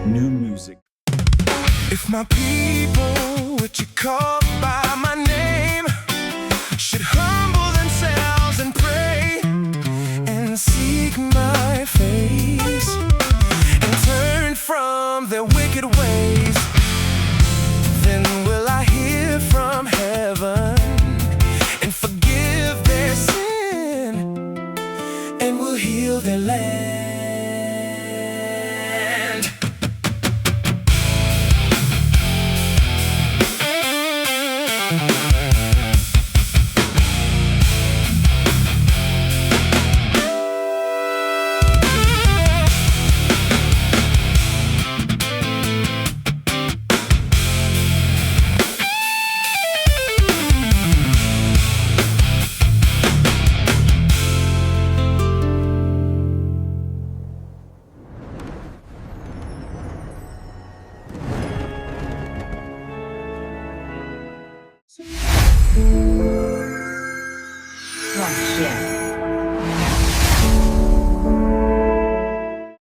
new music. If my people, which you call by my name, should humble themselves and pray and seek my face and turn from their wicked ways, then will I hear from heaven and forgive their sin and will heal their land. Thank you.